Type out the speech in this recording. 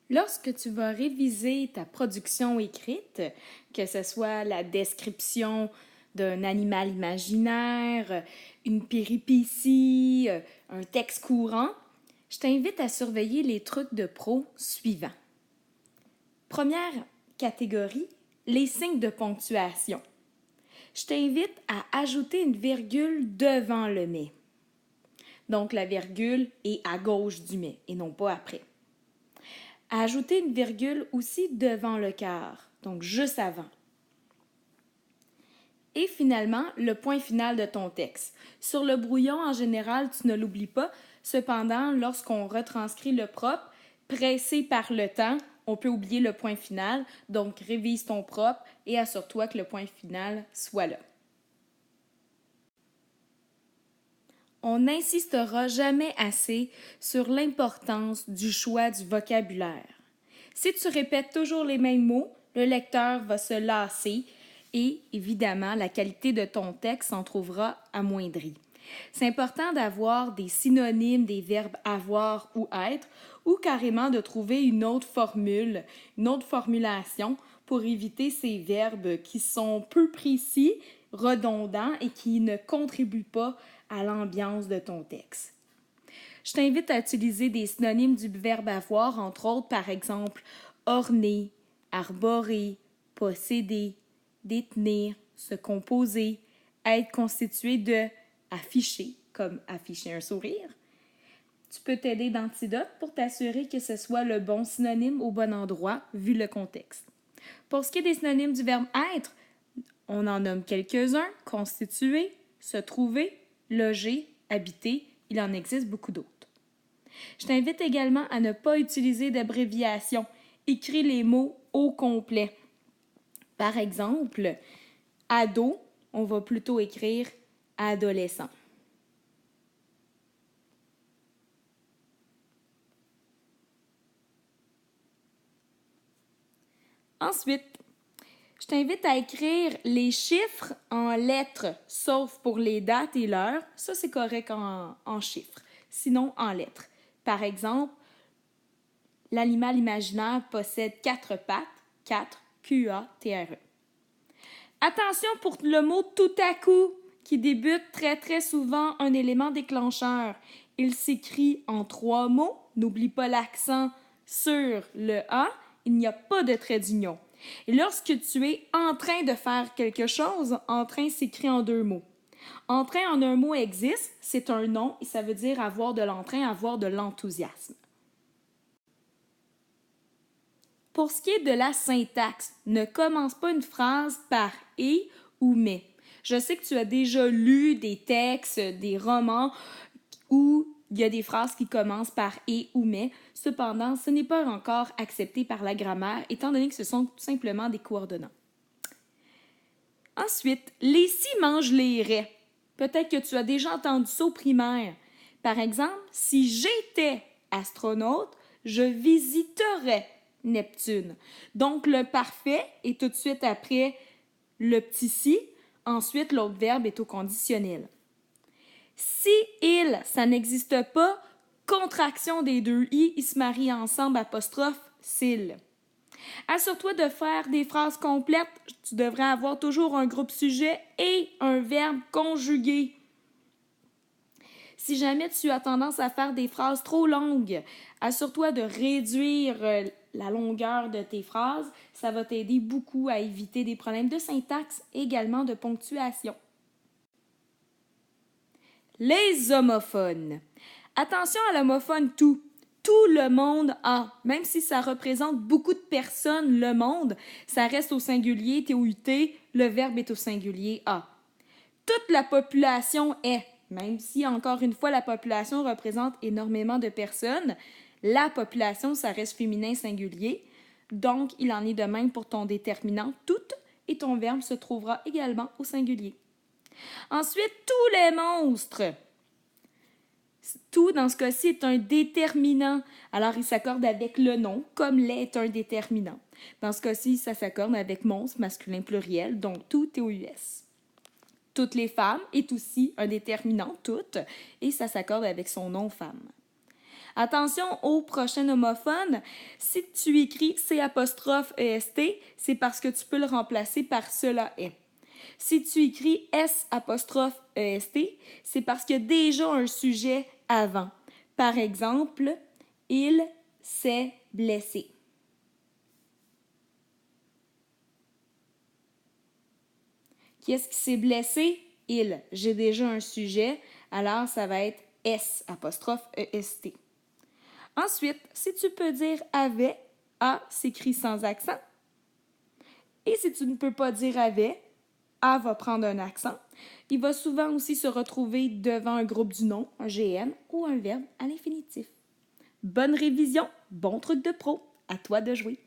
Lorsque tu vas réviser ta production écrite, que ce soit la description d'un animal imaginaire, une péripétie, un texte courant, je t'invite à surveiller les trucs de pro suivants. Première catégorie, les signes de ponctuation. Je t'invite à ajouter une virgule devant le mais. Donc la virgule est à gauche du mais et non pas après. À ajouter une virgule aussi devant le quart, donc juste avant. Et finalement, le point final de ton texte. Sur le brouillon, en général, tu ne l'oublies pas. Cependant, lorsqu'on retranscrit le propre, pressé par le temps, on peut oublier le point final. Donc, révise ton propre et assure-toi que le point final soit là. On n'insistera jamais assez sur l'importance du choix du vocabulaire. Si tu répètes toujours les mêmes mots, le lecteur va se lasser et, évidemment, la qualité de ton texte s'en trouvera amoindrie. C'est important d'avoir des synonymes des verbes avoir ou être ou carrément de trouver une autre formule, une autre formulation pour éviter ces verbes qui sont peu précis, redondants et qui ne contribuent pas à l'ambiance de ton texte. Je t'invite à utiliser des synonymes du verbe avoir, entre autres, par exemple, orner, arborer, posséder, détenir, se composer, être constitué de, afficher, comme afficher un sourire. Tu peux t'aider d'antidotes pour t'assurer que ce soit le bon synonyme au bon endroit, vu le contexte. Pour ce qui est des synonymes du verbe être, on en nomme quelques-uns, constituer, se trouver, loger, habiter, il en existe beaucoup d'autres. Je t'invite également à ne pas utiliser d'abréviation. Écris les mots au complet. Par exemple, ado, on va plutôt écrire adolescent. Ensuite, je t'invite à écrire les chiffres en lettres, sauf pour les dates et l'heure. Ça, c'est correct en chiffres, sinon en lettres. Par exemple, l'animal imaginaire possède 4 pattes, 4, Q-A-T-R-E. Attention pour le mot tout à coup, qui débute très souvent un élément déclencheur. Il s'écrit en 3 mots. N'oublie pas l'accent sur le A. Il n'y a pas de trait d'union. Et lorsque tu es en train de faire quelque chose, en train s'écrit en 2 mots. En train en un mot existe, c'est un nom et ça veut dire avoir de l'entrain, avoir de l'enthousiasme. Pour ce qui est de la syntaxe, ne commence pas une phrase par « et » ou « mais ». Je sais que tu as déjà lu des textes, des romans où il y a des phrases qui commencent par « et » ou « mais ». Cependant, ce n'est pas encore accepté par la grammaire, étant donné que ce sont tout simplement des coordonnants. Ensuite, les si mangent les raies. Peut-être que tu as déjà entendu ça au primaire. Par exemple, si j'étais astronaute, je visiterais Neptune. Donc, le parfait est tout de suite après le petit si. Ensuite, l'autre verbe est au conditionnel. Si il, ça n'existe pas, contraction des 2 i, ils se marient ensemble, apostrophe, s'il. Assure-toi de faire des phrases complètes. Tu devrais avoir toujours un groupe sujet et un verbe conjugué. Si jamais tu as tendance à faire des phrases trop longues, assure-toi de réduire la longueur de tes phrases. Ça va t'aider beaucoup à éviter des problèmes de syntaxe et également de ponctuation. Les homophones. Attention à l'homophone tout. Tout le monde a. Même si ça représente beaucoup de personnes, le monde, ça reste au singulier, T-O-U-T, le verbe est au singulier, a. Toute la population est. Même si, encore une fois, la population représente énormément de personnes, la population, ça reste féminin singulier. Donc, il en est de même pour ton déterminant toute et ton verbe se trouvera également au singulier. Ensuite, tous les monstres. Tout, dans ce cas-ci, est un déterminant. Alors, il s'accorde avec le nom, comme les est un déterminant. Dans ce cas-ci, ça s'accorde avec monstre, masculin pluriel, donc tout, T-O-U-S. Toutes les femmes est aussi un déterminant, toutes, et ça s'accorde avec son nom femme. Attention aux prochains homophones. Si tu écris C''EST, c'est parce que tu peux le remplacer par cela est. Si tu écris S''EST, c'est parce qu'il y a déjà un sujet avant. Par exemple, il s'est blessé. Qui est-ce qui s'est blessé? Il. J'ai déjà un sujet, alors ça va être S''EST. Ensuite, si tu peux dire avait, A s'écrit sans accent. Et si tu ne peux pas dire avait, A va prendre un accent. Il va souvent aussi se retrouver devant un groupe du nom, un GN ou un verbe à l'infinitif. Bonne révision, bon truc de pro, à toi de jouer.